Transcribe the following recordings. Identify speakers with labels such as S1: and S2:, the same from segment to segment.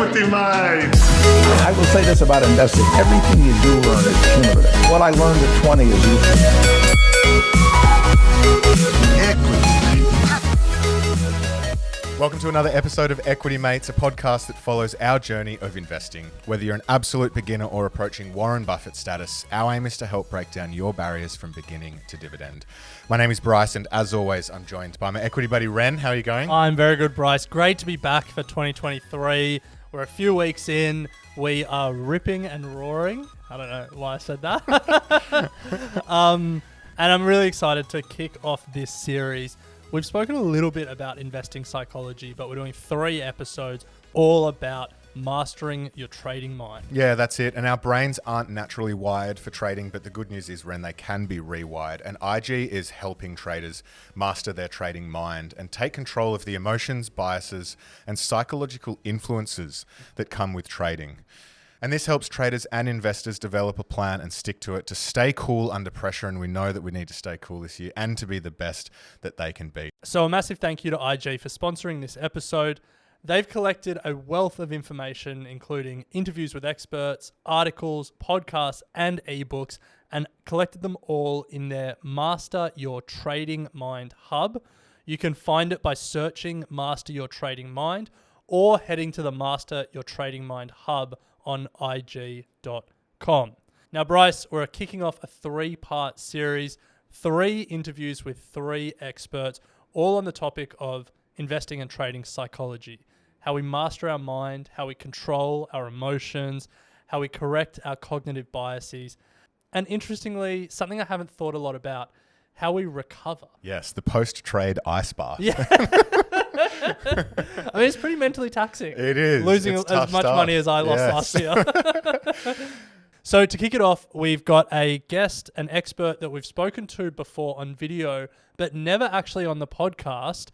S1: Equity Mates.
S2: I will say this about investing. Everything you do learn is cumulative. What I learned at 20 is useful.
S3: Welcome to another episode of Equity Mates, a podcast that follows our journey of investing. Whether you're an absolute beginner or approaching Warren Buffett status, our aim is to help break down your barriers from beginning to dividend. My name is Bryce, and as always, I'm joined by my equity buddy, Ren. How are you going?
S4: I'm very good, Bryce. Great to be back for 2023. We're a few weeks in. We are ripping and roaring. I don't know why I said that. And I'm really excited to kick off this series. We've spoken a little bit about investing psychology, but we're doing 3 episodes all about mastering your trading mind.
S3: Yeah, that's it. And our brains aren't naturally wired for trading, but the good news is, Ren, they can be rewired. And IG is helping traders master their trading mind and take control of the emotions, biases, and psychological influences that come with trading. And this helps traders and investors develop a plan and stick to it to stay cool under pressure. And we know that we need to stay cool this year and to be the best that they can be.
S4: So a massive thank you to IG for sponsoring this episode. They've collected a wealth of information, including interviews with experts, articles, podcasts, and eBooks, and collected them all in their Master Your Trading Mind hub. You can find it by searching Master Your Trading Mind or heading to the Master Your Trading Mind hub on IG.com. Now, Bryce, we're kicking off a 3-part series, 3 interviews with 3 experts, all on the topic of investing and trading psychology, how we master our mind, how we control our emotions, how we correct our cognitive biases, and interestingly, something I haven't thought a lot about, how we recover.
S3: Yes, the post-trade ice bath.
S4: Yeah. I mean, it's pretty mentally taxing.
S3: It is.
S4: Losing
S3: It's
S4: as much money as I lost last year. So to kick it off, we've got a guest, an expert that we've spoken to before on video, but never actually on the podcast.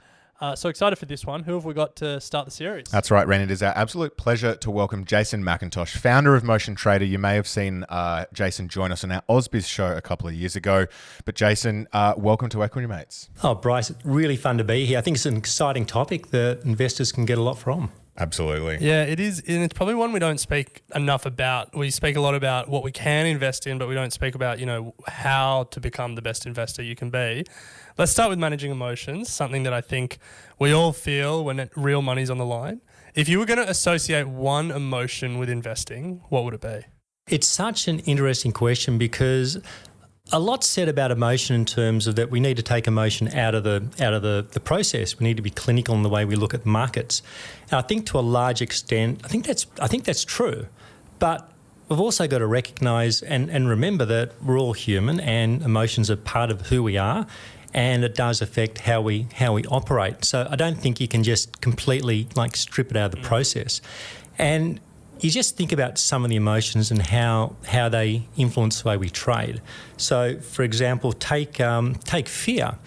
S4: So excited for this one. Who have we got to start the series?
S3: That's right, Ren. It is our absolute pleasure to welcome Jason McIntosh, founder of Motion Trader. You may have seen Jason join us on our AusBiz show a couple of years ago. But Jason, welcome to Equity Mates.
S5: Oh, Bryce, it's really fun to be here. I think it's an exciting topic that investors can get a lot from.
S3: Absolutely.
S4: Yeah, it is. And it's probably one we don't speak enough about. We speak a lot about what we can invest in, but we don't speak about, how to become the best investor you can be. Let's start with managing emotions, something that I think we all feel when real money's on the line. If you were going to associate one emotion with investing, what would it be?
S5: It's such an interesting question because a lot's said about emotion in terms of that we need to take emotion out of the process. We need to be clinical in the way we look at markets. And I think to a large extent, I think that's true. But we've also got to recognise and remember that we're all human and emotions are part of who we are. And it does affect how we operate. So I don't think you can just completely strip it out of the process. And you just think about some of the emotions and how they influence the way we trade. So, for example, take fear.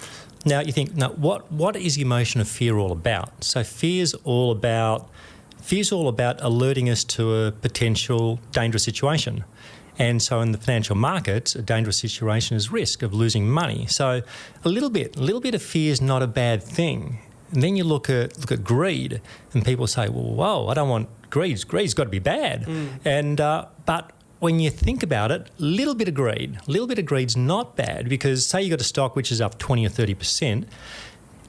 S5: Now you think, what is the emotion of fear all about? So fear's all about alerting us to a potential dangerous situation. And so in the financial markets, a dangerous situation is risk of losing money. So a little bit of fear is not a bad thing. And then you look at greed, and people say, well, whoa, I don't want greed. Greed's got to be bad. And but when you think about it, a little bit of greed's not bad, because say you got a stock which is up 20 or 30%,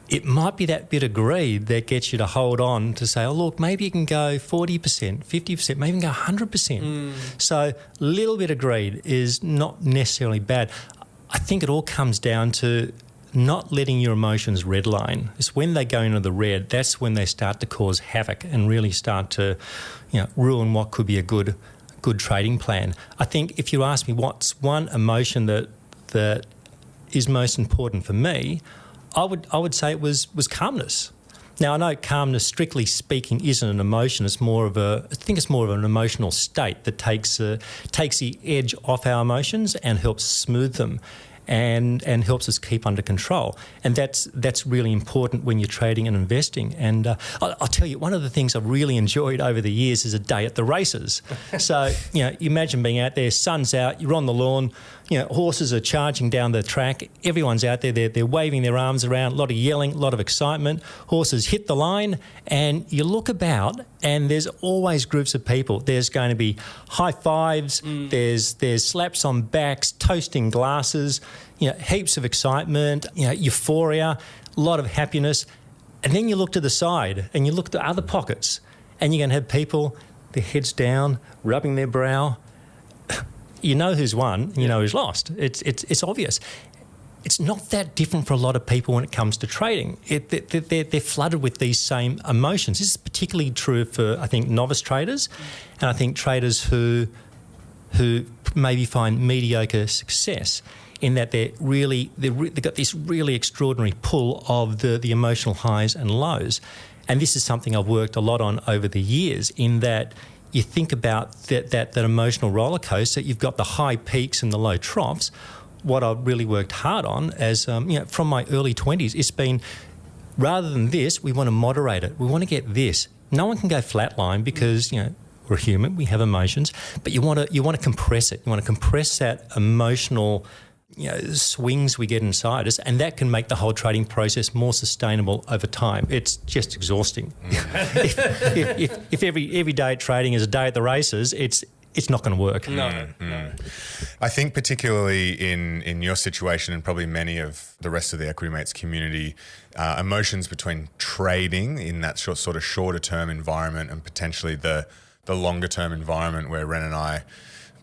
S5: it might be that bit of greed that gets you to hold on to say, oh, look, maybe you can go 40%, 50%, maybe you can go 100%. So a little bit of greed is not necessarily bad. I think it all comes down to not letting your emotions redline. It's when they go into the red, that's when they start to cause havoc and really start to ruin what could be a good trading plan. I think if you ask me what's one emotion that is most important for me, I would say it was calmness. Now I know calmness, strictly speaking, isn't an emotion. I think it's more of an emotional state that takes the edge off our emotions and helps smooth them. and helps us keep under control. And that's really important when you're trading and investing. And I'll tell you, one of the things I've really enjoyed over the years is a day at the races. So, you imagine being out there, sun's out, you're on the lawn, horses are charging down the track, everyone's out there, they're waving their arms around, a lot of yelling, a lot of excitement, horses hit the line, and you look about And there's always groups of people. There's going to be high fives, there's slaps on backs, toasting glasses, heaps of excitement, euphoria, a lot of happiness. And then you look to the side and you look to other pockets and you're going to have people, their heads down, rubbing their brow. You know who's won and you know who's lost. It's obvious. It's not that different for a lot of people when it comes to trading. They're flooded with these same emotions. This is particularly true for, I think, novice traders, and I think traders who maybe find mediocre success in that they've got this really extraordinary pull of the emotional highs and lows. And this is something I've worked a lot on over the years, in that you think about that emotional roller coaster. You've got the high peaks and the low troughs. What I've really worked hard on from my early 20s, it's been, rather than this, we want to moderate it. We want to get this. No one can go flatline because, we're human, we have emotions, but you want to compress it. You want to compress that emotional swings we get inside us, and that can make the whole trading process more sustainable over time. It's just exhausting. if every day at trading is a day at the races, it's not going to work.
S4: No.
S3: I think particularly in your situation and probably many of the rest of the Equity Mates community, emotions between trading in that sort of shorter term environment and potentially the longer term environment where Ren and I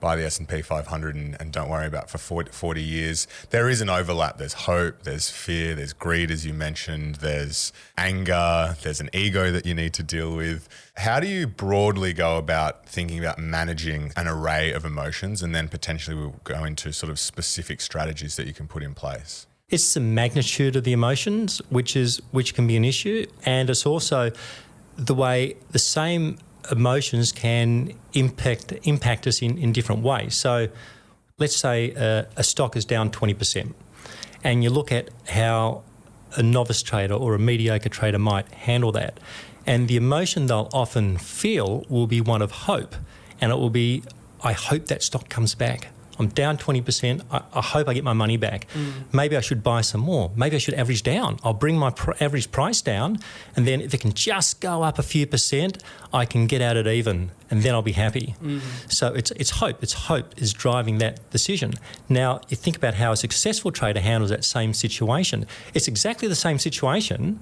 S3: buy the S&P 500 and don't worry about for 40 years. There is an overlap. There's hope, there's fear, there's greed, as you mentioned, there's anger, there's an ego that you need to deal with. How do you broadly go about thinking about managing an array of emotions, and then potentially we'll go into sort of specific strategies that you can put in place?
S5: It's the magnitude of the emotions which can be an issue, and it's also the way the same emotions can impact us in different ways. So let's say a stock is down 20%, and you look at how a novice trader or a mediocre trader might handle that. And the emotion they'll often feel will be one of hope, and it will be, I hope that stock comes back. I'm down 20%. I hope I get my money back. Maybe I should buy some more. Maybe I should average down. I'll bring my average price down, and then if it can just go up a few percent, I can get out at even, and then I'll be happy. So it's hope. It's hope is driving that decision. Now, you think about how a successful trader handles that same situation. It's exactly the same situation,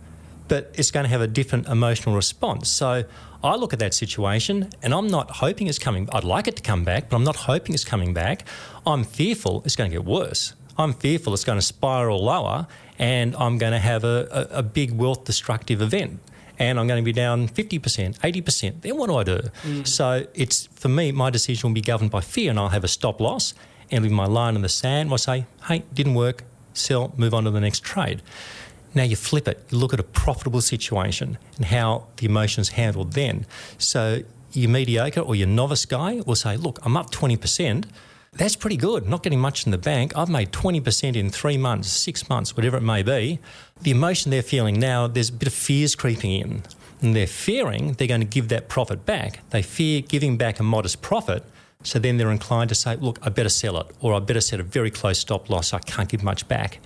S5: but it's going to have a different emotional response. So I look at that situation and I'm not hoping it's coming. I'd like it to come back, but I'm not hoping it's coming back. I'm fearful it's going to get worse. I'm fearful it's going to spiral lower, and I'm going to have a big wealth destructive event, and I'm going to be down 50%, 80%. Then what do I do? So it's, for me, my decision will be governed by fear, and I'll have a stop loss and leave my line in the sand. I'll say, hey, didn't work, sell, move on to the next trade. Now you flip it, you look at a profitable situation and how the emotions handled then. So your mediocre or your novice guy will say, look, I'm up 20%. That's pretty good. Not getting much in the bank. I've made 20% in 3 months, 6 months, whatever it may be. The emotion they're feeling now, there's a bit of fears creeping in. And they're fearing they're going to give that profit back. They fear giving back a modest profit. So then they're inclined to say, look, I better sell it, or I better set a very close stop loss. I can't give much back.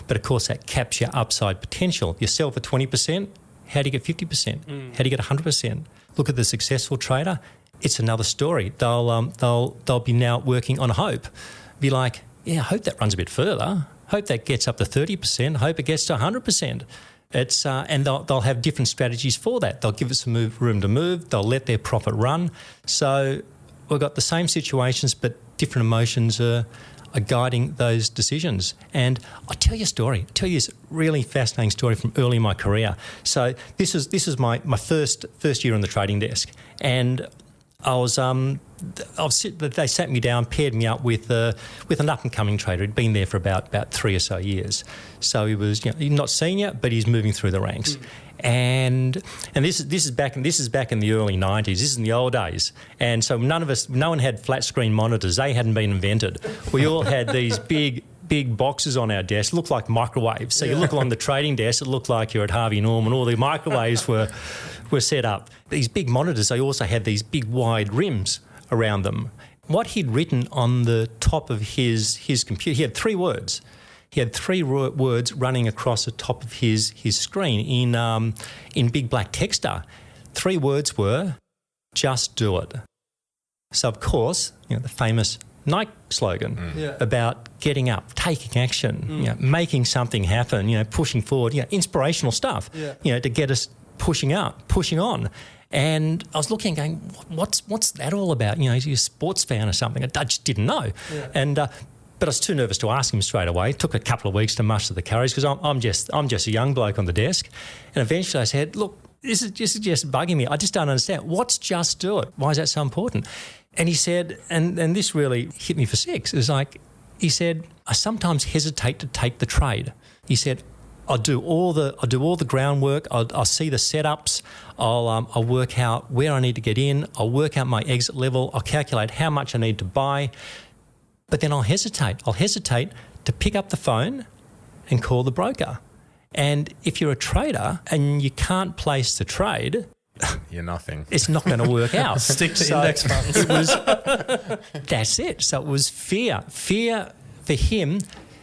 S5: But of course, that caps your upside potential. You sell for 20%, how do you get 50%? How do you get 100%? Look at the successful trader. It's another story. They'll be now working on hope. Be like, yeah, I hope that runs a bit further. Hope that gets up to 30%. Hope it gets to 100%. It's and they'll have different strategies for that. They'll give it some room to move. They'll let their profit run. So we've got the same situations, but different emotions are guiding those decisions. And I'll tell you a story. I'll tell you this really fascinating story from early in my career. So this is my first year on the trading desk, and they sat me down, paired me up with an up and coming trader. He'd been there for about 3 or so years. So he was, he's not senior, but he's moving through the ranks. And this is back in the early 90s. This is in the old days. And so no one had flat screen monitors. They hadn't been invented. We all had these big boxes on our desk, looked like microwaves. So you look along the trading desk, it looked like you're at Harvey Norman. All the microwaves were set up. These big monitors, they also had these big wide rims around them. What he'd written on the top of his computer, he had 3 words. He had 3 words running across the top of his screen in big black texter. 3 words were, just do it. So, of course, the famous Nike slogan about getting up, taking action, making something happen, pushing forward, inspirational stuff, to get us pushing up, pushing on. And I was looking and going, what's that all about? Is he a sports fan or something? I just didn't know. Yeah. And but I was too nervous to ask him straight away. It took a couple of weeks to muster the courage because I'm just a young bloke on the desk. And eventually I said, look, this is just bugging me. I just don't understand. What's just do it? Why is that so important? And he said, and this really hit me for 6. It was like, he said, I sometimes hesitate to take the trade. He said, I'll do all the groundwork. I'll see the setups. I'll work out where I need to get in. I'll work out my exit level. I'll calculate how much I need to buy. But then I'll hesitate. I'll hesitate to pick up the phone and call the broker. And if you're a trader and you can't place the trade,
S3: you're nothing.
S5: It's not going to work out.
S4: Stick to index funds.
S5: That's it. So it was fear. Fear for him.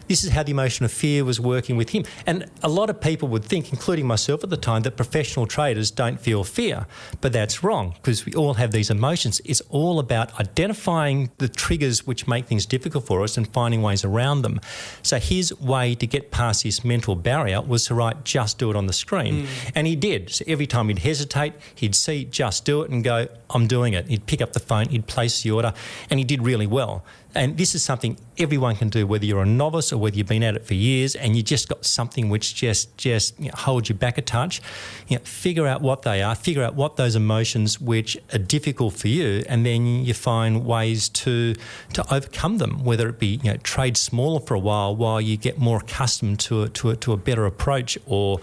S5: This is how the emotion of fear was working with him. And a lot of people would think, including myself at the time, that professional traders don't feel fear. But that's wrong because we all have these emotions. It's all about identifying the triggers which make things difficult for us and finding ways around them. So his way to get past this mental barrier was to write just do it on the screen. And he did. So every time he'd hesitate, he'd see just do it and go, I'm doing it. He'd pick up the phone, he'd place the order, and he did really well. And this is something everyone can do, whether you're a novice or whether you've been at it for years and you just got something which just holds you back a touch. Figure out what they are, figure out what those emotions which are difficult for you, and then you find ways to overcome them, whether it be trade smaller for a while you get more accustomed to a better approach, or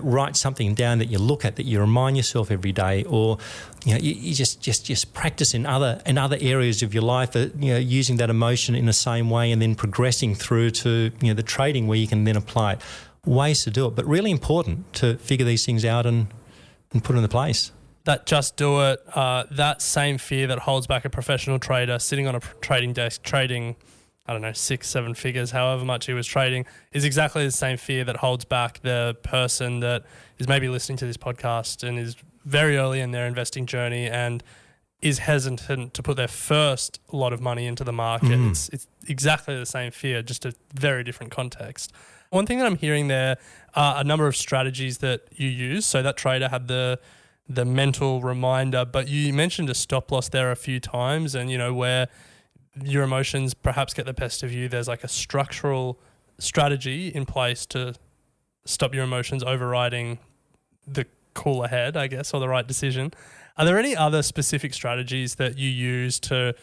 S5: write something down that you look at, that you remind yourself every day, or you just practice in other areas of your life, using that emotion in the same way, and then progressing through to the trading where you can then apply it. Ways to do it, but really important to figure these things out and put into place.
S4: That just do it, that same fear that holds back a professional trader sitting on a trading desk trading, 6-7 figures, however much he was trading, is exactly the same fear that holds back the person that is maybe listening to this podcast and is very early in their investing journey and is hesitant to put their first lot of money into the market. It's exactly the same fear, just a very different context. One thing that I'm hearing there are a number of strategies that you use. So that trader had the mental reminder, but you mentioned a stop loss there a few times, and where your emotions perhaps get the best of you, there's like a structural strategy in place to stop your emotions overriding the cooler head, I guess, or the right decision. Are there any other specific strategies that you use to,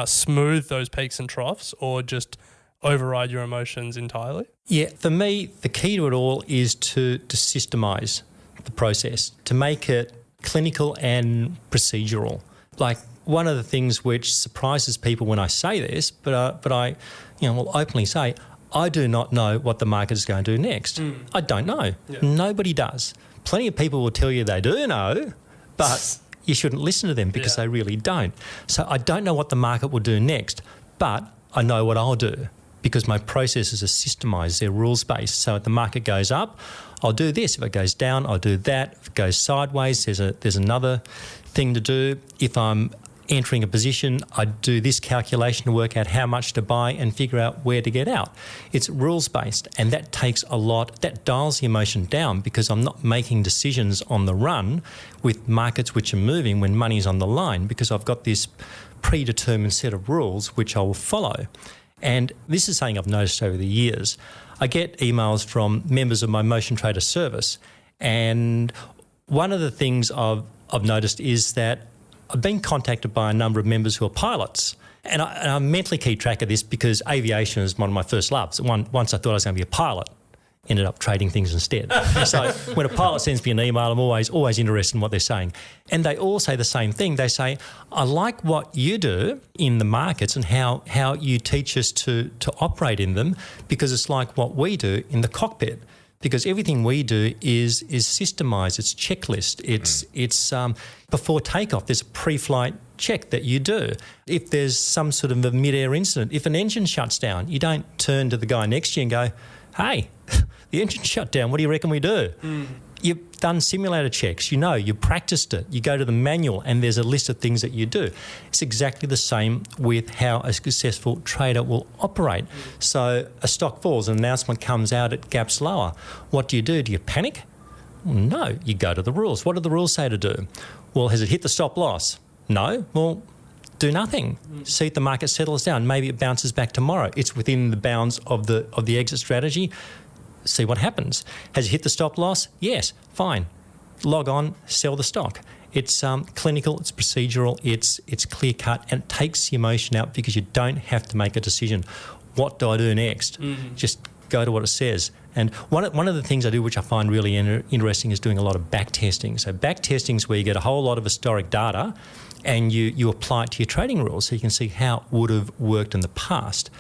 S4: smooth those peaks and troughs, or just override your emotions entirely? Yeah,
S5: for me, the key to it all is to systemize the process, to make it clinical and procedural. Like, one of the things which surprises people when I say this, but I will openly say, I do not know what the market is going to do next. I don't know. Yeah. Nobody does. Plenty of people will tell you they do know, but you shouldn't listen to them because they really don't. So I don't know what the market will do next, but I know what I'll do because my processes are systemised, they're rules-based. So if the market goes up, I'll do this. If it goes down, I'll do that. If it goes sideways, there's another thing to do. If I'm entering a position, I do this calculation to work out how much to buy and figure out where to get out. It's rules-based, and that takes a lot. That dials the emotion down because I'm not making decisions on the run with markets which are moving when money's on the line, because I've got this predetermined set of rules which I will follow. And this is something I've noticed over the years. I get emails from members of my Motion Trader service, and one of the things I've noticed is that I've been contacted by a number of members who are pilots, and I mentally keep track of this because aviation is one of my first loves. Once I thought I was going to be a pilot, ended up trading things instead. So when a pilot sends me an email, I'm always interested in what they're saying. And they all say the same thing. They say, I like what you do in the markets and how you teach us to operate in them, because it's like what we do in the cockpit. Because everything we do is systemised, it's checklist, it's before takeoff, there's a pre-flight check that you do. If there's some sort of a mid-air incident, if an engine shuts down, you don't turn to the guy next to you and go, hey, the engine shut down, what do you reckon we do? You've done simulator checks, you practiced it, you go to the manual and there's a list of things that you do. It's exactly the same with how a successful trader will operate. So a stock falls, an announcement comes out, it gaps lower. What do? Do you panic? Well, no, you go to the rules. What do the rules say to do? Well, has it hit the stop loss? No. Well, do nothing. See if the market settles down. Maybe it bounces back tomorrow. It's within the bounds of the exit strategy. See what happens. Has it hit the stop loss? Yes, fine. Log on, sell the stock. It's clinical, it's procedural, it's clear cut, and it takes the emotion out because you don't have to make a decision. What do I do next? Just go to what it says. And one of the things I do, which I find really interesting, is doing a lot of back testing. So back testing is where you get a whole lot of historic data and you apply it to your trading rules so you can see how it would have worked in the past.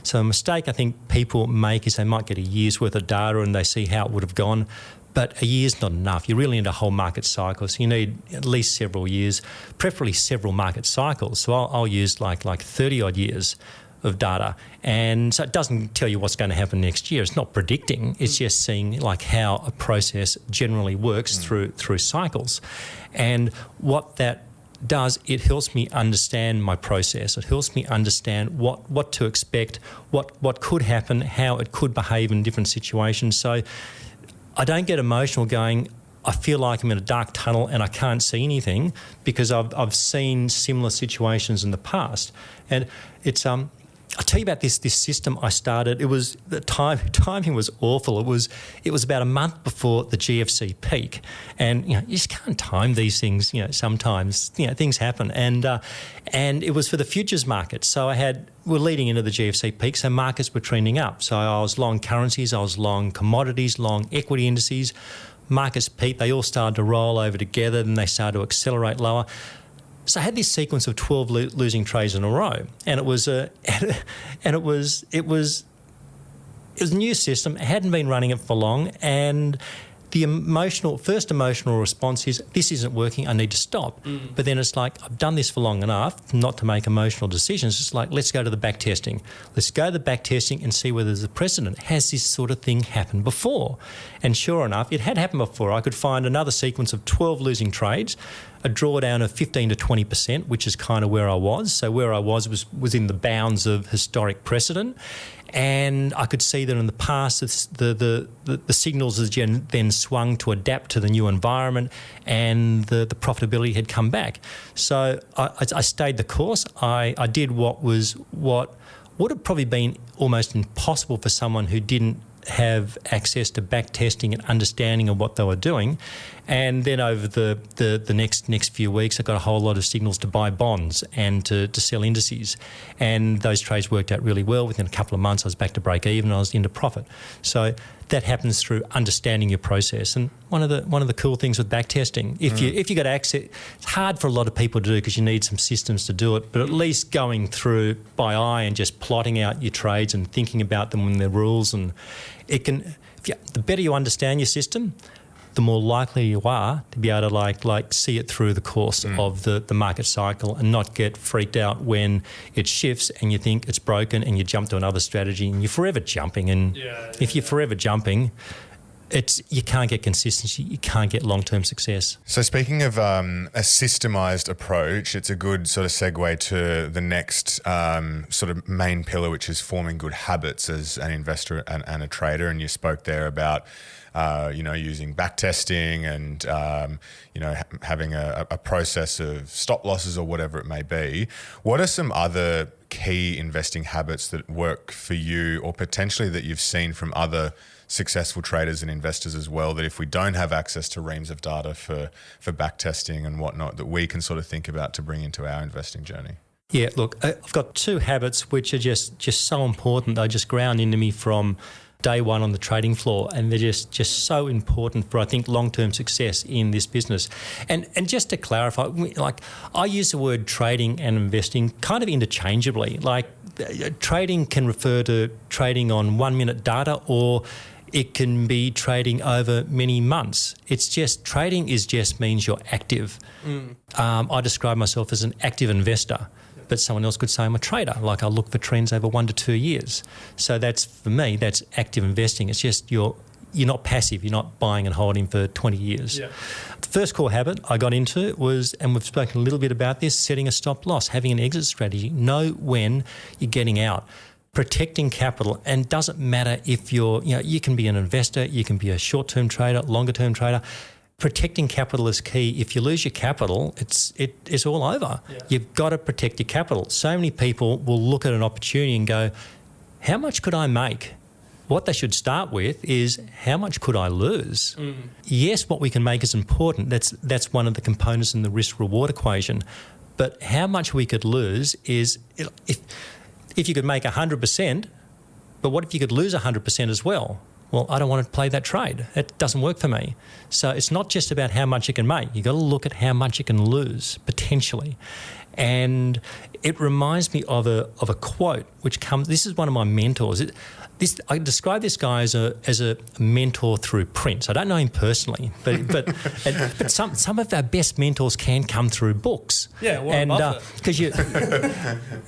S5: So a mistake I think people make is they might get a year's worth of data and they see how it would have gone, but a year's not enough. You really need a whole market cycle, so you need at least several years, preferably several market cycles. So I'll use like 30-odd years of data, and so it doesn't tell you what's going to happen next year. It's not predicting. It's just seeing like how a process generally works through cycles, and what that does, it helps me understand my process. It helps me understand what to expect, what could happen, how it could behave in different situations. So I don't get emotional going, I feel like I'm in a dark tunnel and I can't see anything, because I've seen similar situations in the past. And it's I'll tell you about this system I started. It was the timing was awful. It was about a month before the GFC peak, and you just can't time these things. Sometimes things happen, and it was for the futures market. So we're leading into the GFC peak, so markets were trending up. So I was long currencies, I was long commodities, long equity indices. Markets peaked. They all started to roll over together, and they started to accelerate lower. So I had this sequence of 12 losing trades in a row, and it was a new system. It hadn't been running it for long, and the first emotional response is, this isn't working, I need to stop. But then it's like, I've done this for long enough not to make emotional decisions. It's like, let's go to the back testing. Let's go to the back testing and see whether there's a precedent. Has this sort of thing happened before? And sure enough, it had happened before. I could find another sequence of 12 losing trades, a drawdown of 15 to 20%, which is kind of where I was. So where I was within the bounds of historic precedent. And I could see that in the past, the signals had then swung to adapt to the new environment, and the profitability had come back. So I stayed the course. I did what would have probably been almost impossible for someone who didn't have access to back testing and understanding of what they were doing. And then over the next few weeks, I got a whole lot of signals to buy bonds and to sell indices. And those trades worked out really well. Within a couple of months, I was back to break even and I was into profit. So that happens through understanding your process. And one of the cool things with back testing, if you got access, it's hard for a lot of people to do because you need some systems to do it, but at least going through by eye and just plotting out your trades and thinking about them and their rules, and the better you understand your system, the more likely you are to be able to like see it through the course of the market cycle and not get freaked out when it shifts and you think it's broken and you jump to another strategy and you're forever jumping. And if you're forever jumping, you can't get consistency, you can't get long-term success.
S3: So speaking of a systemised approach, it's a good sort of segue to the next sort of main pillar, which is forming good habits as an investor and a trader. And you spoke there about using back testing and having a process of stop losses or whatever it may be. What are some other key investing habits that work for you, or potentially that you've seen from other successful traders and investors as well, that if we don't have access to reams of data for back testing and whatnot, that we can sort of think about to bring into our investing journey?
S5: Yeah, look, I've got two habits which are just so important. They just ground into me from day one on the trading floor, and they're just so important for, I think, long-term success in this business. And just to clarify, like, I use the word trading and investing kind of interchangeably. Like, trading can refer to trading on 1 minute data, or it can be trading over many months. It's just, trading means you're active. I describe myself as an active investor, but someone else could say I'm a trader. Like, I look for trends over 1 to 2 years. So that's, for me, that's active investing. It's just you're you're not passive. You're not buying and holding for 20 years.
S4: Yeah.
S5: The first core habit I got into was, and we've spoken a little bit about this, setting a stop loss, having an exit strategy. Know when you're getting out. Protecting capital, and doesn't matter if you can be an investor, you can be a short-term trader, longer-term trader. Protecting capital is key. If you lose your capital, it's all over. Yeah. You've got to protect your capital. So many people will look at an opportunity and go, how much could I make? What they should start with is, how much could I lose? Yes, what we can make is important. That's one of the components in the risk-reward equation. But how much we could lose is, if you could make 100%, but what if you could lose 100% as well? Well, I don't want to play that trade. It doesn't work for me. So it's not just about how much you can make. You've got to look at how much you can lose, potentially. And it reminds me of a quote which comes. This is one of my mentors. I describe this guy as a mentor through print. So I don't know him personally, but some of our best mentors can come through books.
S4: Yeah, Warren Buffett.
S5: Because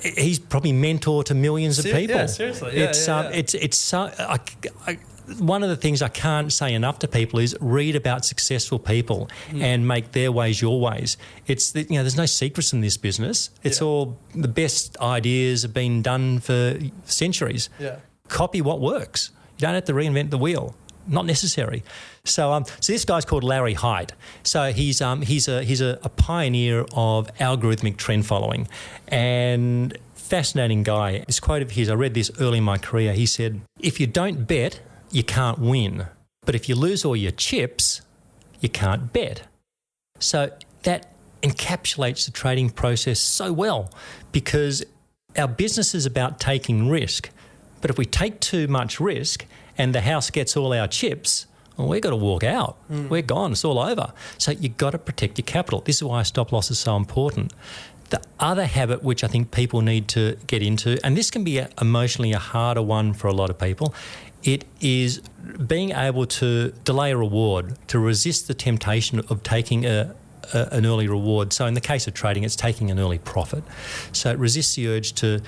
S5: he's probably mentor to millions of people.
S4: Yeah, seriously.
S5: It's so. One of the things I can't say enough to people is read about successful people and make their ways your ways. There's no secrets in this business. It's all the best ideas have been done for centuries. Yeah. Copy what works. You don't have to reinvent the wheel. Not necessary. So this guy's called Larry Hite. So he's a pioneer of algorithmic trend following, and fascinating guy. This quote of his, I read this early in my career. He said, "If you don't bet, you can't win. But if you lose all your chips, you can't bet." So that encapsulates the trading process so well, because our business is about taking risk. But if we take too much risk and the house gets all our chips, well, we've got to walk out. We're gone. It's all over. So you've got to protect your capital. This is why stop loss is so important. The other habit which I think people need to get into, and this can be emotionally a harder one for a lot of people, it is being able to delay a reward, to resist the temptation of taking an early reward. So in the case of trading, it's taking an early profit. So it resists the urge to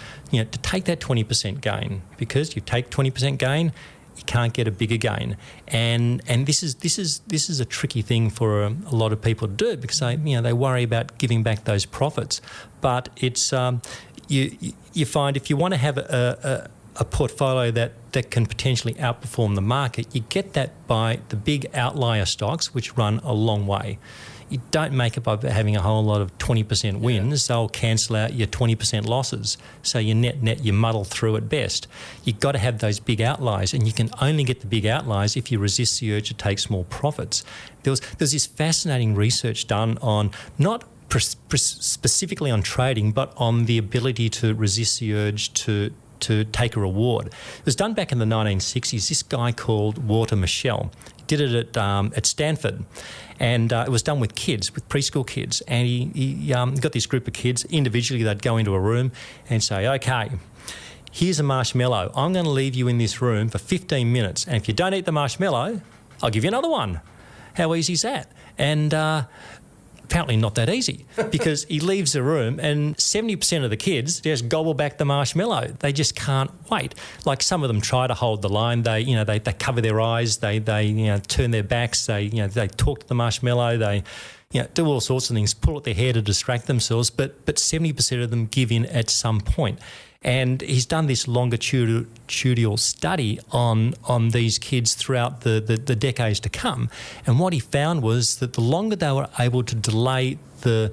S5: take that 20% gain, because you take 20% gain, you can't get a bigger gain. And this is a tricky thing for a lot of people to do, because they worry about giving back those profits. But it's you find if you want to have a portfolio that can potentially outperform the market, you get that by the big outlier stocks which run a long way. You don't make it by having a whole lot of 20% wins. They'll cancel out your 20% losses. So you net, you muddle through at best. You've got to have those big outliers, and you can only get the big outliers if you resist the urge to take small profits. There's this fascinating research done on not specifically on trading, but on the ability to resist the urge to take a reward. It was done back in the 1960s. This guy called Walter Mischel did it at Stanford, and it was done with kids, with preschool kids. And he got this group of kids. Individually, they'd go into a room and say, "Okay, here's a marshmallow. I'm going to leave you in this room for 15 minutes, and if you don't eat the marshmallow, I'll give you another one." How easy is that? And apparently not that easy, because he leaves the room and 70% of the kids just gobble back the marshmallow. They just can't wait. Like, some of them try to hold the line. They cover their eyes. They turn their backs. They talk to the marshmallow. They do all sorts of things, pull at their hair to distract themselves. But 70% of them give in at some point. And he's done this longitudinal study on these kids throughout the decades to come. And what he found was that the longer they were able to delay the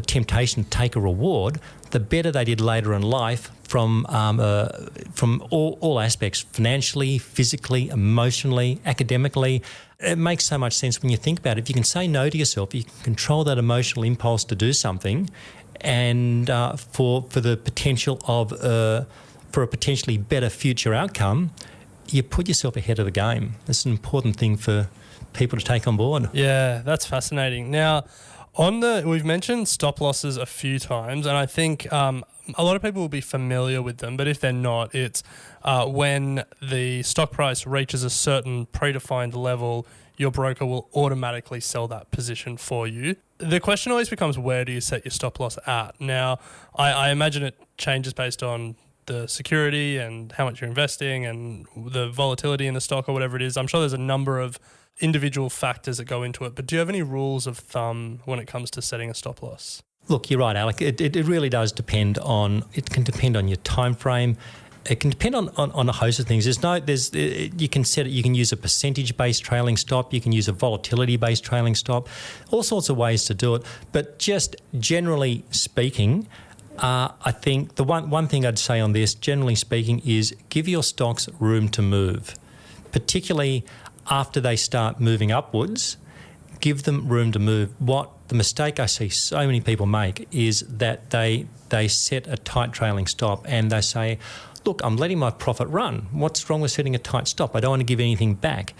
S5: temptation to take a reward, the better they did later in life from all aspects, financially, physically, emotionally, academically. It makes so much sense when you think about it. If you can say no to yourself, you can control that emotional impulse to do something, and for the potential of for a potentially better future outcome, you put yourself ahead of the game. That's an important thing for people to take on board.
S4: Yeah, that's fascinating. Now, we've mentioned stop losses a few times, and I think a lot of people will be familiar with them, but if they're not, it's when the stock price reaches a certain predefined level, your broker will automatically sell that position for you. The question always becomes, where do you set your stop loss at? Now, I imagine it changes based on the security and how much you're investing and the volatility in the stock or whatever it is. I'm sure there's a number of individual factors that go into it, but do you have any rules of thumb when it comes to setting a stop loss?
S5: Look, you're right, Alec. It really does depend on. It can depend on your time frame. It can depend on a host of things. You can set it. You can use a percentage-based trailing stop. You can use a volatility-based trailing stop. All sorts of ways to do it. But just generally speaking, I think the one thing I'd say on this, generally speaking, is give your stocks room to move, particularly after they start moving upwards. Give them room to move. The mistake I see so many people make is that they set a tight trailing stop and they say, look, I'm letting my profit run. What's wrong with setting a tight stop? I don't want to give anything back.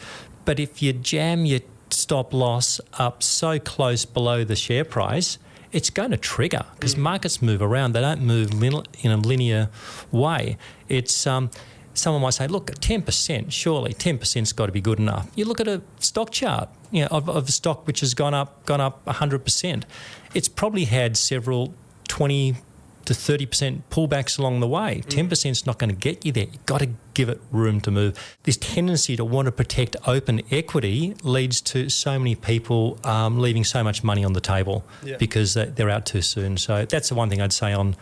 S5: But if you jam your stop loss up so close below the share price, it's going to trigger because markets move around. They don't move in a linear way. It's someone might say, look, 10%, surely 10%'s got to be good enough. You look at a stock chart, of a stock which has gone up 100%. It's probably had several 20 to 30% pullbacks along the way. 10% is not going to get you there. You've got to give it room to move. This tendency to want to protect open equity leads to so many people leaving so much money on the table because they're out too soon. So that's the one thing I'd say on.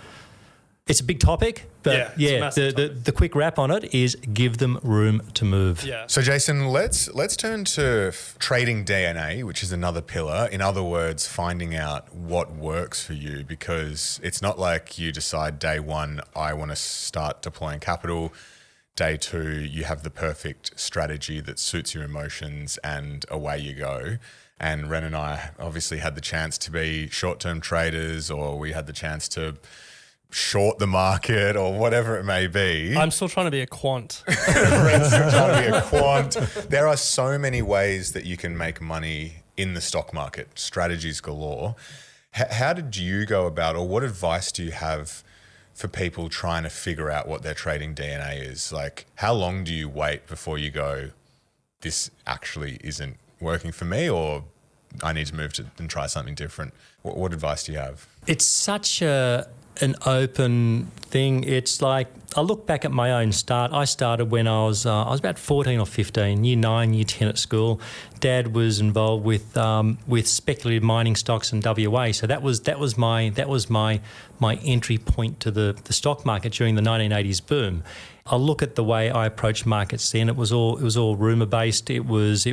S5: It's a big topic, but the quick wrap on it is give them room to move.
S4: Yeah.
S3: So Jason, let's turn to trading DNA, which is another pillar. In other words, finding out what works for you, because it's not like you decide day one, I want to start deploying capital. Day two, you have the perfect strategy that suits your emotions and away you go. And Ren and I obviously had the chance to be short-term traders, or we had the chance to short the market or whatever it may be.
S4: I'm still trying to be a quant.
S3: Ren's still trying to be a quant. There are so many ways that you can make money in the stock market, strategies galore. How did you go about, or what advice do you have for people trying to figure out what their trading DNA is? Like, how long do you wait before you go, this actually isn't working for me, or I need to move to and try something different? What advice do you have?
S5: It's such an open thing. It's like, I look back at my own start. I started when I was about 14 or 15, year 9, year 10 at school. Dad was involved with speculative mining stocks in WA. So that was my entry point to the stock market during the 1980s boom. I look at the way I approached markets then. It was all rumour based. It was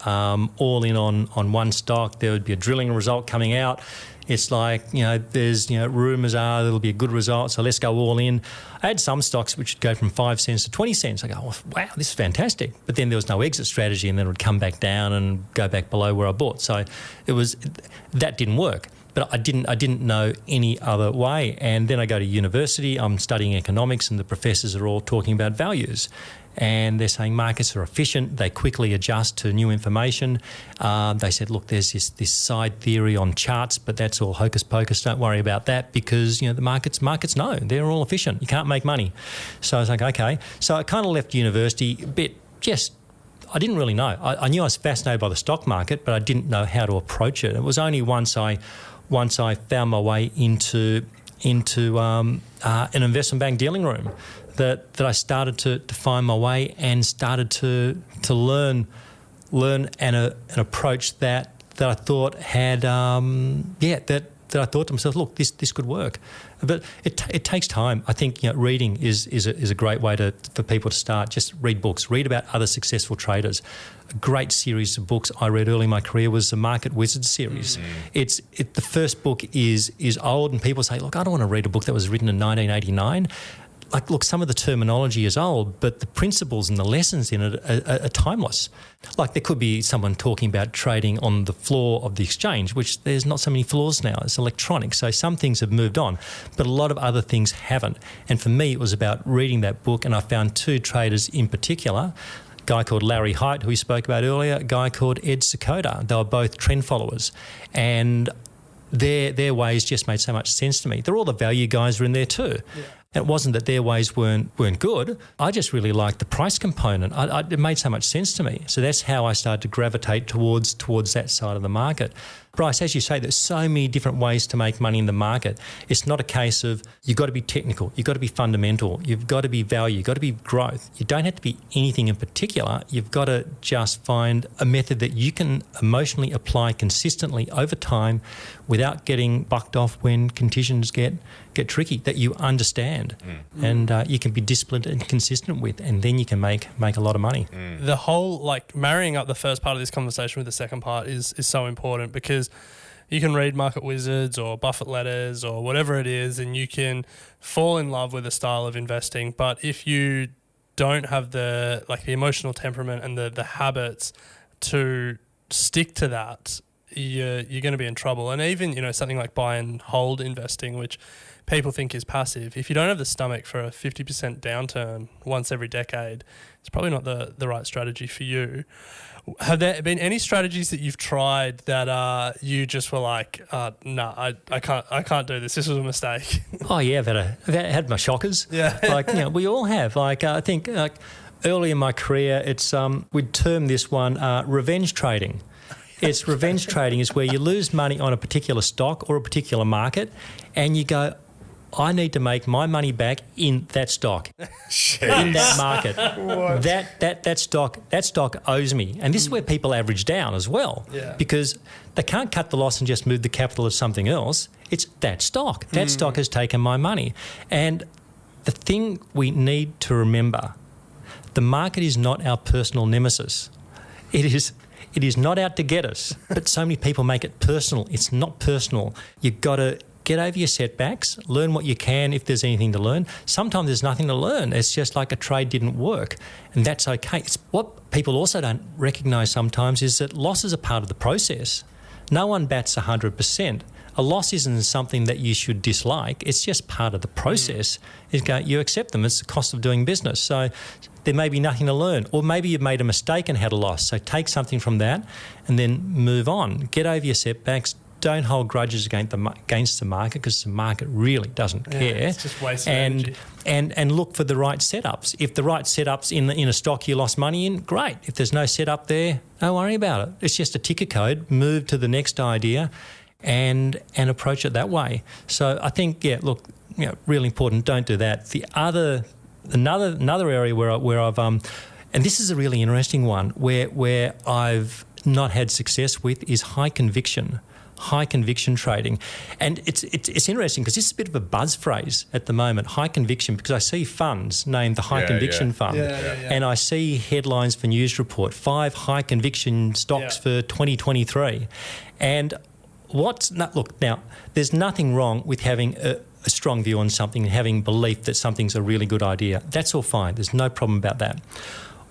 S5: all in on one stock. There would be a drilling result coming out. It's like, there's, rumours are there'll be a good result, so let's go all in. I had some stocks which would go from 5 cents to 20 cents. I go, oh, wow, this is fantastic. But then there was no exit strategy, and then it would come back down and go back below where I bought. So that didn't work. But I didn't know any other way. And then I go to university, I'm studying economics, and the professors are all talking about values. And they're saying markets are efficient, they quickly adjust to new information. They said, look, there's this side theory on charts, but that's all hocus pocus, don't worry about that, because the markets know, they're all efficient, you can't make money. So I was like, okay. So I kind of left university a bit I didn't really know. I knew I was fascinated by the stock market, but I didn't know how to approach it. It was only once I found my way into an investment bank dealing room that I started to find my way and started to learn an approach that I thought had that I thought to myself, look, this could work. But it takes time. I think reading is a great way for people to start. Just read books, read about other successful traders. A great series of books I read early in my career was the Market Wizards series. Mm-hmm. The first book is old, and people say, look, I don't want to read a book that was written in 1989. Like, look, some of the terminology is old, but the principles and the lessons in it are timeless. Like, there could be someone talking about trading on the floor of the exchange, which there's not so many floors now. It's electronic. So some things have moved on, but a lot of other things haven't. And for me, it was about reading that book, and I found two traders in particular, a guy called Larry Hite, who we spoke about earlier, a guy called Ed Sakota. They were both trend followers. And their ways just made so much sense to me. They're all the value guys are in there too. Yeah. It wasn't that their ways weren't good. I just really liked the price component. It made so much sense to me. So that's how I started to gravitate towards that side of the market. Bryce, as you say, there's so many different ways to make money in the market. It's not a case of you've got to be technical, you've got to be fundamental, you've got to be value, you've got to be growth. You don't have to be anything in particular. You've got to just find a method that you can emotionally apply consistently over time without getting bucked off when conditions get tricky, that you understand and you can be disciplined and consistent with, and then you can make a lot of money.
S4: The whole, marrying up the first part of this conversation with the second part is so important, because you can read Market Wizards or Buffett letters or whatever it is, and you can fall in love with a style of investing. But if you don't have the emotional temperament and the habits to stick to that, you're going to be in trouble. And even, something like buy and hold investing, which people think is passive, if you don't have the stomach for a 50% downturn once every decade, it's probably not the right strategy for you. Have there been any strategies that you've tried that you just were like, I can't do this. This was a mistake?
S5: Oh yeah, I've had my shockers.
S4: Yeah,
S5: we all have. I think early in my career, it's we'd term this one revenge trading. It's revenge trading is where you lose money on a particular stock or a particular market, and you go, I need to make my money back in that stock, in that market. That stock owes me. And this is where people average down as well, because they can't cut the loss and just move the capital to something else. It's that stock. That stock has taken my money. And the thing we need to remember, the market is not our personal nemesis. It is not out to get us, but so many people make it personal. It's not personal. You've got to get over your setbacks, learn what you can if there's anything to learn. Sometimes there's nothing to learn. It's just like a trade didn't work, and that's okay. It's what people also don't recognise sometimes is that losses are part of the process. No one bats 100%. A loss isn't something that you should dislike. It's just part of the process. You accept them. It's the cost of doing business. So there may be nothing to learn, or maybe you've made a mistake and had a loss. So take something from that and then move on. Get over your setbacks. Don't hold grudges against the market, because the market really doesn't care.
S4: It's just wasted energy.
S5: And look for the right setups. If the right setups in a stock you lost money in, great. If there's no setup there, don't worry about it. It's just a ticker code. Move to the next idea and approach it that way. So I think, really important. Don't do that. Another area where I've and this is a really interesting one where I've not had success with is high conviction trading. And it's interesting because this is a bit of a buzz phrase at the moment, high conviction, because I see funds named the high conviction fund. And I see headlines for news report, 5 high conviction stocks for 2023. And now, there's nothing wrong with having a strong view on something and having belief that something's a really good idea. That's all fine. There's no problem about that.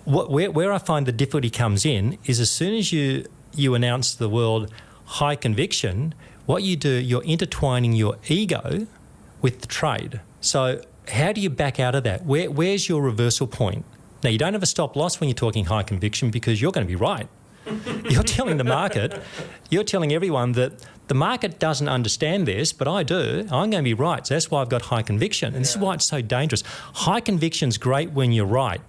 S5: Where I find the difficulty comes in is as soon as you announce to the world high conviction, what you do, you're intertwining your ego with the trade. So how do you back out of that? Where's your reversal point? Now, you don't have a stop loss when you're talking high conviction, because you're going to be right. You're telling the market, you're telling everyone that the market doesn't understand this, but I do. I'm going to be right. So that's why I've got high conviction. And this is why it's so dangerous. High conviction's great when you're right.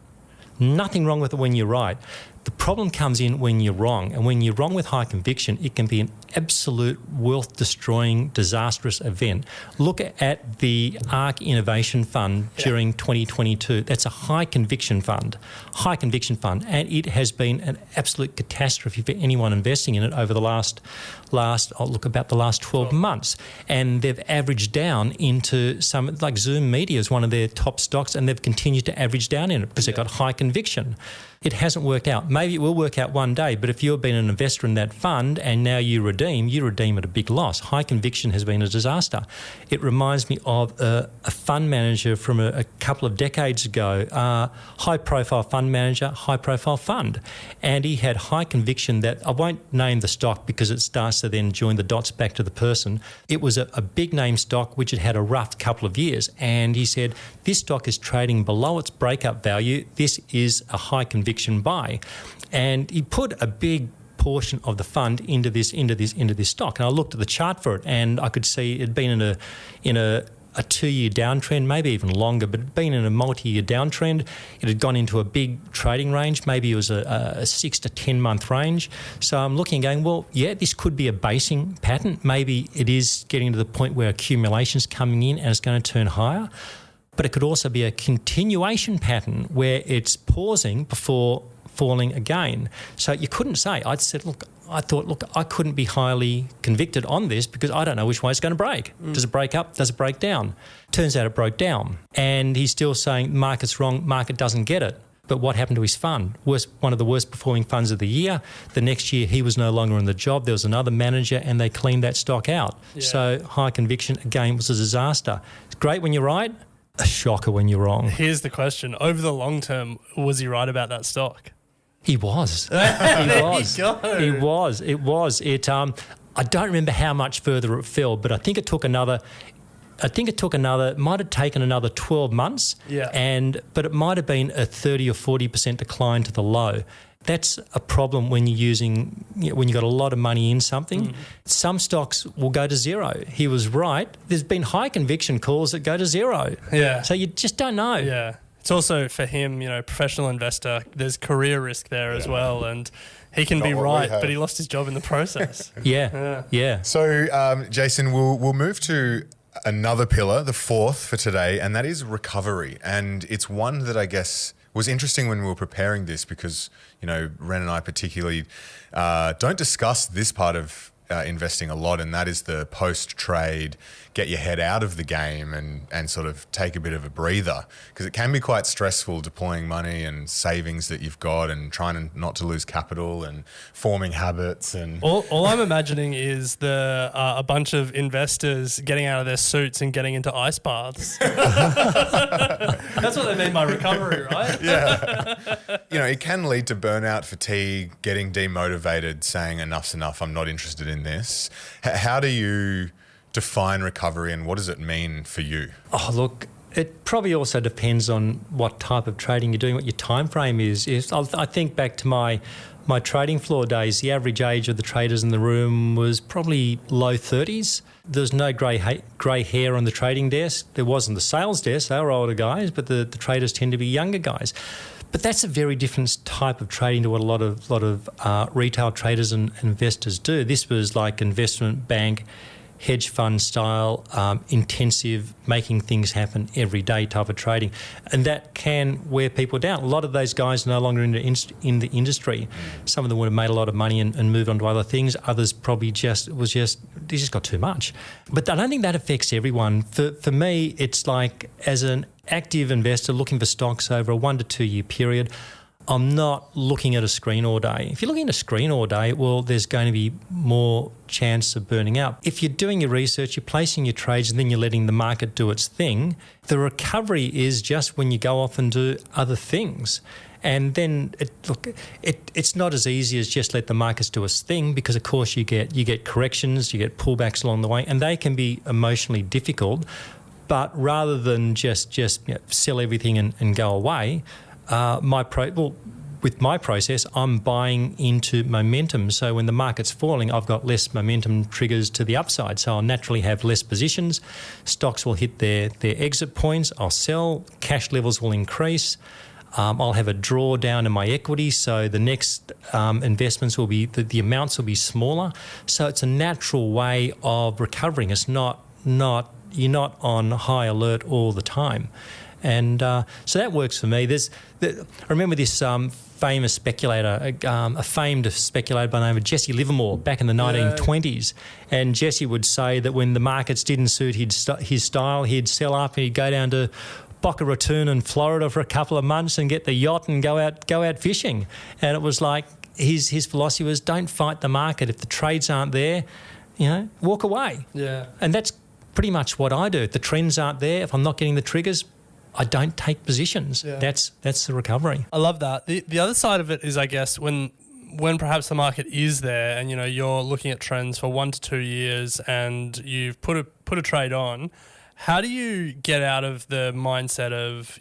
S5: Nothing wrong with it when you're right. The problem comes in when you're wrong. And when you're wrong with high conviction, it can be an absolute wealth-destroying, disastrous event. Look at the ARC Innovation Fund during 2022. That's a high conviction fund. And it has been an absolute catastrophe for anyone investing in it over the last 12 months. And they've averaged down into some, like Zoom Media is one of their top stocks, and they've continued to average down in it because they've got high conviction. It hasn't worked out. Maybe it will work out one day, but if you've been an investor in that fund and now you redeem at a big loss. High conviction has been a disaster. It reminds me of a fund manager from a couple of decades ago, high-profile fund manager, high-profile fund. And he had high conviction that, I won't name the stock because it starts to then join the dots back to the person. It was a big-name stock which had a rough couple of years. And he said, this stock is trading below its breakup value. This is a high conviction buy. And he put a big portion of the fund into this stock. And I looked at the chart for it, and I could see it had been in a 2-year downtrend, maybe even longer, but it'd been in a multi-year downtrend. It had gone into a big trading range. Maybe it was a 6 to 10 month range. So I'm looking and going, well, yeah, this could be a basing pattern. Maybe it is getting to the point where accumulation's coming in and it's going to turn higher. But it could also be a continuation pattern where it's pausing before falling again. So you couldn't say. I thought, I couldn't be highly convicted on this because I don't know which way it's going to break. Does it break up? Does it break down? Turns out it broke down. And he's still saying market's wrong, market doesn't get it. But what happened to his fund? One of the worst performing funds of the year. The next year he was no longer in the job. There was another manager and they cleaned that stock out. Yeah. So high conviction, again, was a disaster. It's great when you're right, a shocker when you're wrong.
S4: Here's the question. Over the long term, was he right about that stock?
S5: He was.
S4: He
S5: was. It was. I don't remember how much further it fell, but I think it took another. Might have taken another 12 months.
S4: Yeah.
S5: But it might have been a 30 or 40% decline to the low. That's a problem when you're using, when you've got a lot of money in something. Some stocks will go to zero. He was right. There's been high conviction calls that go to zero.
S4: Yeah.
S5: So you just don't know.
S4: Yeah. It's also for him, professional investor, there's career risk there as well. And he can be right, but he lost his job in the process.
S5: Yeah.
S3: So, Jason, we'll move to another pillar, the fourth for today, and that is recovery. And it's one that I guess was interesting when we were preparing this because, Ren and I particularly don't discuss this part of investing a lot, and that is the post-trade, get your head out of the game and sort of take a bit of a breather, because it can be quite stressful deploying money and savings that you've got and trying not to lose capital and forming habits. And
S4: all I'm imagining is a bunch of investors getting out of their suits and getting into ice baths. That's what they mean by recovery, right?
S3: Yeah. It can lead to burnout, fatigue, getting demotivated, saying enough's enough, I'm not interested in this. How do you define recovery and what does it mean for you?
S5: Oh, look, it probably also depends on what type of trading you're doing, what your time frame is. I think back to my trading floor days, the average age of the traders in the room was probably low 30s. There was no grey hair on the trading desk. There wasn't the sales desk. They were older guys, but the traders tend to be younger guys. But that's a very different type of trading to what a lot of retail traders and investors do. This was like investment bank, hedge fund style, intensive, making things happen every day type of trading. And that can wear people down. A lot of those guys are no longer in the industry. Some of them would have made a lot of money and moved on to other things. Others probably they just got too much. But I don't think that affects everyone. For me, it's like as an active investor looking for stocks over a 1 to 2 year period, I'm not looking at a screen all day. If you're looking at a screen all day, well, there's going to be more chance of burning out. If you're doing your research, you're placing your trades and then you're letting the market do its thing, the recovery is just when you go off and do other things. And then it's not as easy as just let the markets do its thing, because of course you get corrections, you get pullbacks along the way, and they can be emotionally difficult. But rather than just sell everything and go away, with my process, I'm buying into momentum. So when the market's falling, I've got less momentum triggers to the upside. So I'll naturally have less positions. Stocks will hit their exit points. I'll sell. Cash levels will increase. I'll have a drawdown in my equity. So the next investments will be, the amounts will be smaller. So it's a natural way of recovering. It's not you're not on high alert all the time. And so that works for me. I remember this famous speculator, a famed speculator by the name of Jesse Livermore back in the 1920s. And Jesse would say that when the markets didn't suit his style, he'd sell up and he'd go down to Boca Raton in Florida for a couple of months and get the yacht and go out fishing. And it was like his philosophy was, don't fight the market. If the trades aren't there, walk away.
S4: Yeah.
S5: And that's pretty much what I do. If the trends aren't there, if I'm not getting the triggers, I don't take positions. Yeah. That's the recovery.
S4: I love that. The other side of it is, I guess, when perhaps the market is there and you're looking at trends for 1 to 2 years and you've put a trade on, how do you get out of the mindset of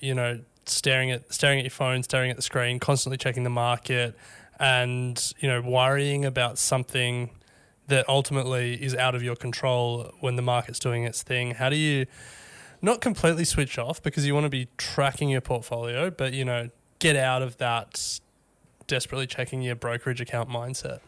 S4: staring at your phone, staring at the screen, constantly checking the market, and worrying about something that ultimately is out of your control when the market's doing its thing? How do you not completely switch off because you want to be tracking your portfolio, but, get out of that desperately checking your brokerage account mindset.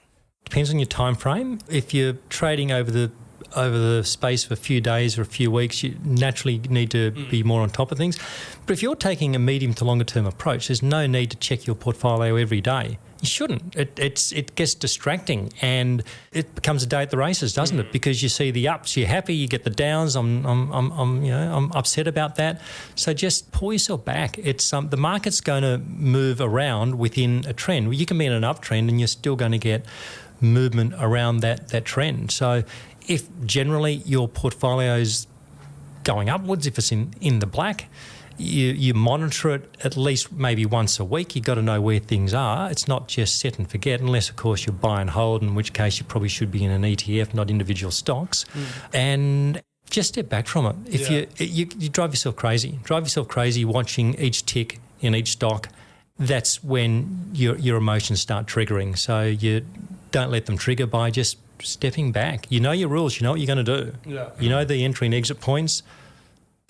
S5: Depends on your time frame. If you're trading over the space of a few days or a few weeks, you naturally need to be more on top of things. But if you're taking a medium to longer term approach, there's no need to check your portfolio every day. You shouldn't. It gets distracting and it becomes a day at the races, doesn't it? Because you see the ups, you're happy. You get the downs. I'm upset about that. So just pull yourself back. It's the market's going to move around within a trend. You can be in an uptrend and you're still going to get movement around that trend. So if generally your portfolio's going upwards, if it's in the black, you monitor it at least maybe once a week. You've got to know where things are. It's not just set and forget, unless, of course, you buy and hold, in which case you probably should be in an ETF, not individual stocks. And just step back from it. If you drive yourself crazy. Drive yourself crazy watching each tick in each stock. That's when your emotions start triggering. So you don't let them trigger by just stepping back. You know your rules. You know what you're going to do. Yeah. You know the entry and exit points.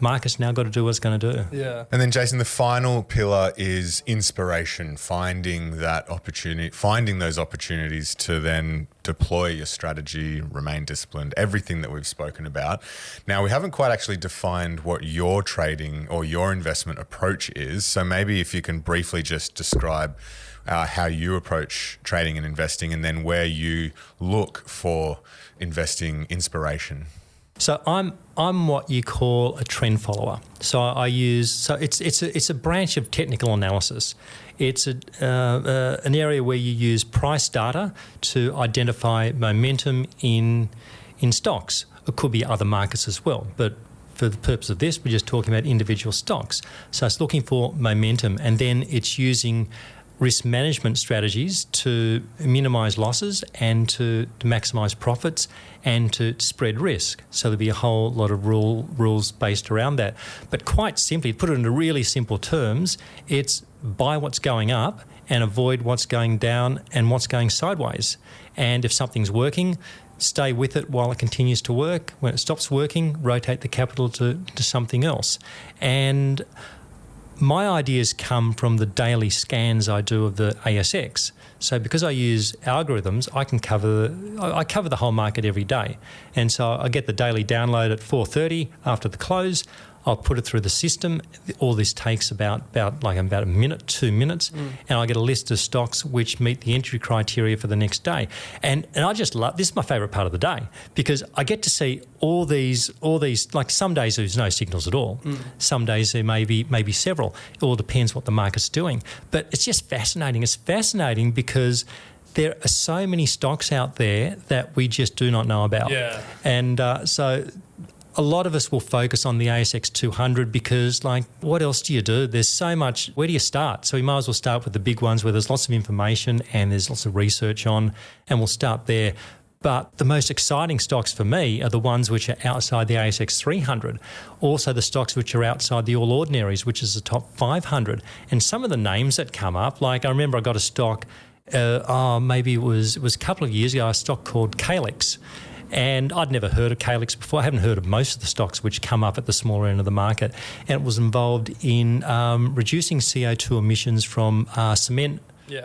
S5: Market's now got to do what it's going to do.
S4: Yeah.
S3: And then, Jason, the final pillar is inspiration, finding those opportunities to then deploy your strategy, remain disciplined, everything that we've spoken about. Now, we haven't quite actually defined what your trading or your investment approach is. So maybe if you can briefly just describe how you approach trading and investing, and then where you look for investing inspiration.
S5: So I'm what you call a trend follower. So it's a branch of technical analysis. It's an area where you use price data to identify momentum in stocks. It could be other markets as well, but for the purpose of this, we're just talking about individual stocks. So it's looking for momentum, and then it's using risk management strategies to minimise losses and to maximise profits and to spread risk. So there'll be a whole lot of rules based around that. But quite simply, to put it into really simple terms, it's buy what's going up and avoid what's going down and what's going sideways. And if something's working, stay with it while it continues to work. When it stops working, rotate the capital to something else. And my ideas come from the daily scans I do of the ASX. So because I use algorithms, I cover the whole market every day. And so I get the daily download at 4:30 after the close. I'll put it through the system. All this takes about a minute, 2 minutes, and I get a list of stocks which meet the entry criteria for the next day. And I just love this. Is my favourite part of the day because I get to see all these. Like some days there's no signals at all. Some days there may be several. It all depends what the market's doing. But it's just fascinating. It's fascinating because there are so many stocks out there that we just do not know about.
S4: Yeah.
S5: And so a lot of us will focus on the ASX 200 because, what else do you do? There's so much. Where do you start? So we might as well start with the big ones where there's lots of information and there's lots of research on, and we'll start there. But the most exciting stocks for me are the ones which are outside the ASX 300. Also the stocks which are outside the All Ordinaries, which is the top 500. And some of the names that come up, I remember I got a stock, maybe it was a couple of years ago, a stock called Calix. And I'd never heard of Calix before. I haven't heard of most of the stocks which come up at the smaller end of the market. And it was involved in reducing CO2 emissions from cement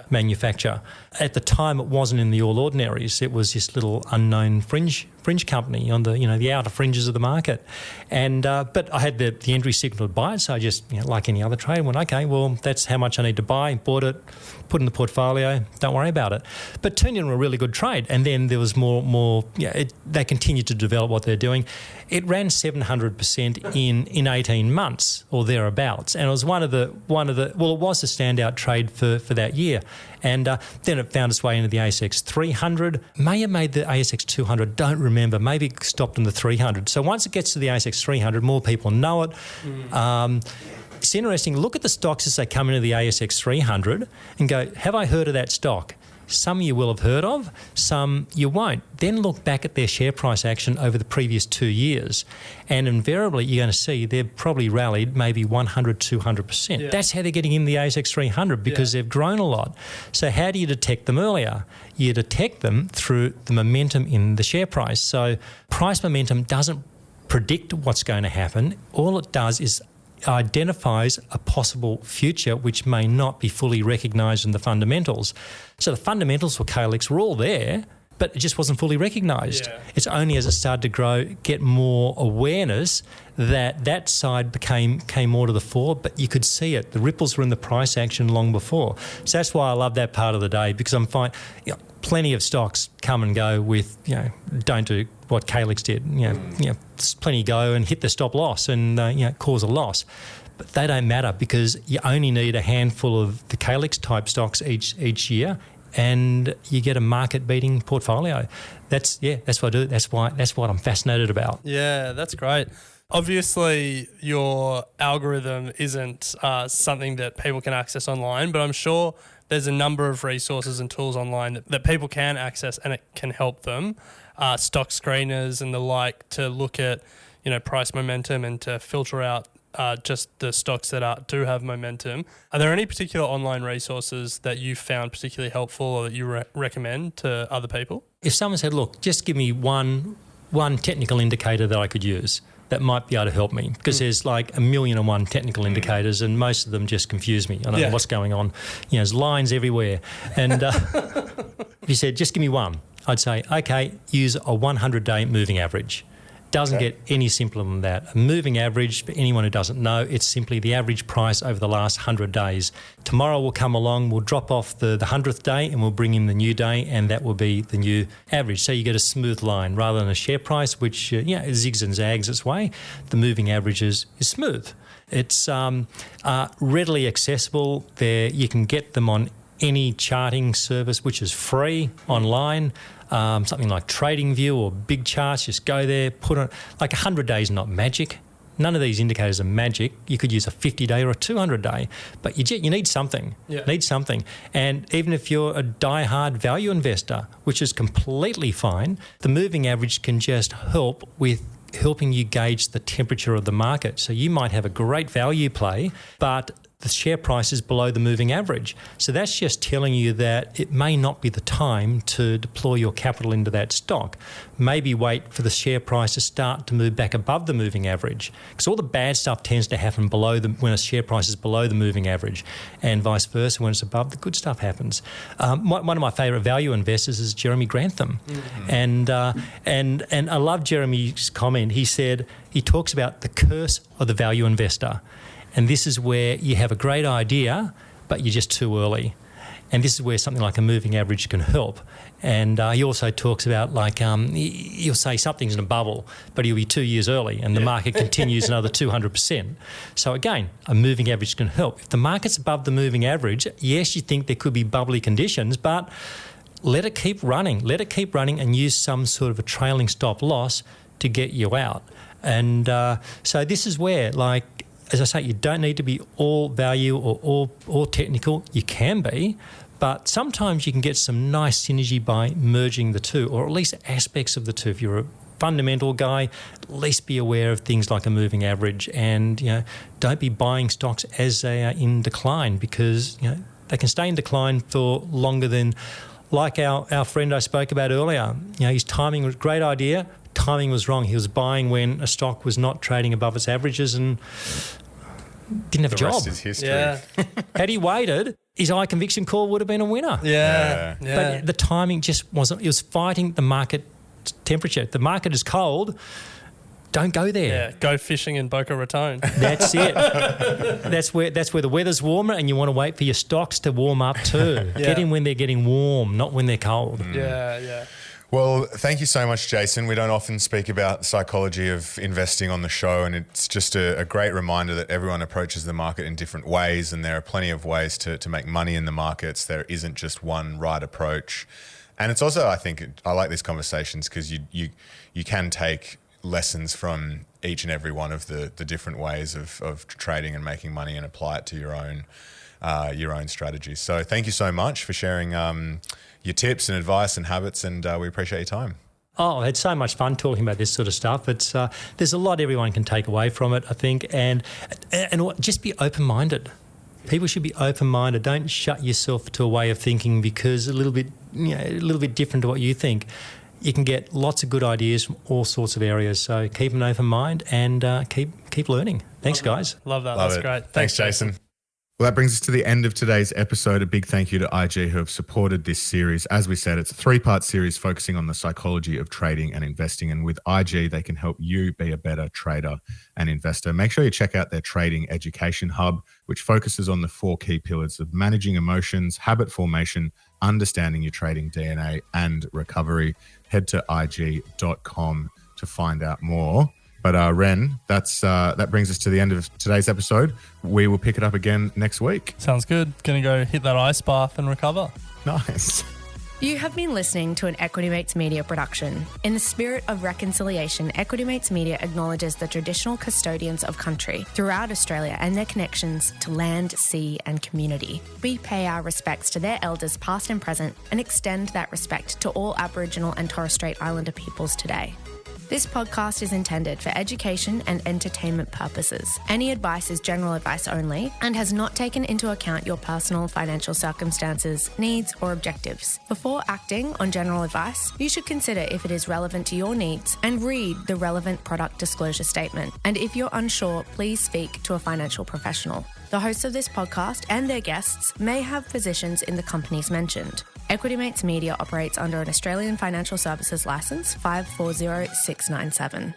S5: manufacture. At the time, it wasn't in the All Ordinaries. It was this little unknown fringe company on the outer fringes of the market. And but I had the entry signal to buy it, so I just, like any other trade, went, okay, well, that's how much I need to buy, bought it, put in the portfolio, don't worry about it. But turned into a really good trade. And then there was more they continued to develop what they're doing. It ran 700% in 18 months or thereabouts. And it was it was a standout trade for that year. And then it found its way into the ASX 300, may have made the ASX 200, don't remember, maybe it stopped in the 300. So once it gets to the ASX 300, more people know it. It's interesting, look at the stocks as they come into the ASX 300 and go, have I heard of that stock? Some you will have heard of, some you won't. Then look back at their share price action over the previous 2 years, and invariably you're going to see they've probably rallied maybe 100, 200%. Yeah. That's how they're getting in the ASX 300 because they've grown a lot. So how do you detect them earlier? You detect them through the momentum in the share price. So price momentum doesn't predict what's going to happen. All it does is identifies a possible future which may not be fully recognised in the fundamentals. So the fundamentals for Calix were all there, but it just wasn't fully recognised.
S4: Yeah.
S5: It's only as it started to grow, get more awareness, that side came more to the fore, but you could see it. The ripples were in the price action long before. So that's why I love that part of the day, because I'm fine. Plenty of stocks come and go with, don't do what Calix did. Plenty go and hit the stop loss and, cause a loss. But they don't matter, because you only need a handful of the Calix type stocks each year, and you get a market-beating portfolio. That's what I do. That's what I'm fascinated about.
S4: Yeah, that's great. Obviously, your algorithm isn't something that people can access online, but I'm sure there's a number of resources and tools online that people can access, and it can help them. Stock screeners and the like, to look at, price momentum and to filter out just the stocks that do have momentum. Are there any particular online resources that you found particularly helpful or that you recommend to other people?
S5: If someone said, look, just give me one technical indicator that I could use that might be able to help me, because there's like 1,000,001 technical indicators and most of them just confuse me. I don't know what's going on. There's lines everywhere. And if you said, just give me one, I'd say, okay, use a 100-day moving average. Doesn't get any simpler than that. A moving average, for anyone who doesn't know, it's simply the average price over the last 100 days. Tomorrow will come along, we'll drop off the 100th day and we'll bring in the new day, and that will be the new average. So you get a smooth line rather than a share price, which zigs and zags its way. The moving average is smooth. It's readily accessible. You can get them on any charting service which is free online. Something like TradingView or Big Charts, just go there, put on, like 100 days, not magic. None of these indicators are magic. You could use a 50-day or a 200-day, but you need something.
S4: Yeah.
S5: Need something. And even if you're a die-hard value investor, which is completely fine, the moving average can just help with helping you gauge the temperature of the market. So you might have a great value play, but the share price is below the moving average. So that's just telling you that it may not be the time to deploy your capital into that stock. Maybe wait for the share price to start to move back above the moving average, because all the bad stuff tends to happen when a share price is below the moving average, and vice versa. When it's above, the good stuff happens. One of my favourite value investors is Jeremy Grantham, and I love Jeremy's comment. He talks about the curse of the value investor. And this is where you have a great idea, but you're just too early. And this is where something like a moving average can help. And he also talks about, he'll say something's in a bubble, but he'll be 2 years early and the market continues another 200%. So again, a moving average can help. If the market's above the moving average, yes, you think there could be bubbly conditions, but let it keep running. Let it keep running and use some sort of a trailing stop loss to get you out. And so this is where, as I say, you don't need to be all value or all technical. You can be, but sometimes you can get some nice synergy by merging the two, or at least aspects of the two. If you're a fundamental guy, at least be aware of things like a moving average, and don't be buying stocks as they are in decline, because they can stay in decline for longer than, like our friend I spoke about earlier. His timing was great idea. Timing was wrong. He was buying when a stock was not trading above its averages and didn't have a job.
S3: The rest is history.
S4: Yeah.
S5: Had he waited, his high conviction call would have been a winner.
S4: Yeah.
S5: But the timing just wasn't. It was fighting the market temperature. If the market is cold, don't go there.
S4: Yeah, go fishing in Boca Raton.
S5: That's it. That's where the weather's warmer, and you want to wait for your stocks to warm up too.
S4: Yeah.
S5: Get in when they're getting warm, not when they're cold.
S4: Yeah.
S3: Well, thank you so much, Jason. We don't often speak about psychology of investing on the show, and it's just a great reminder that everyone approaches the market in different ways, and there are plenty of ways to make money in the markets. There isn't just one right approach. And it's also, I think, I like these conversations because you can take lessons from each and every one of the different ways of trading and making money and apply it to your own strategies. So thank you so much for sharing your tips and advice and habits, and we appreciate your time.
S5: Oh, I had so much fun talking about this sort of stuff. It's there's a lot everyone can take away from it, I think, and just be open-minded. People should be open-minded. Don't shut yourself to a way of thinking because a little bit different to what you think. you can get lots of good ideas from all sorts of areas. So keep an open mind and keep learning. Thanks, guys.
S4: Love that.
S3: Love
S4: That's
S3: it.
S4: great.
S3: Thanks, Jason. Well, that brings us to the end of today's episode. A big thank you to IG who have supported this series. As we said, it's a 3-part series focusing on the psychology of trading and investing. And with IG, they can help you be a better trader and investor. Make sure you check out their trading education hub, which focuses on the 4 key pillars of managing emotions, habit formation, understanding your trading DNA, and recovery. Head to IG.com to find out more. But Ren, that brings us to the end of today's episode. We will pick it up again next week.
S4: Sounds good. Gonna go hit that ice bath and recover.
S3: Nice.
S1: You have been listening to an Equity Mates Media production. In the spirit of reconciliation, Equity Mates Media acknowledges the traditional custodians of country throughout Australia and their connections to land, sea and community. We pay our respects to their elders past and present and extend that respect to all Aboriginal and Torres Strait Islander peoples today. This podcast is intended for education and entertainment purposes. Any advice is general advice only and has not taken into account your personal financial circumstances, needs, or objectives. Before acting on general advice, you should consider if it is relevant to your needs and read the relevant product disclosure statement. And if you're unsure, please speak to a financial professional. The hosts of this podcast and their guests may have positions in the companies mentioned. Equity Mates Media operates under an Australian Financial Services Licence 540697.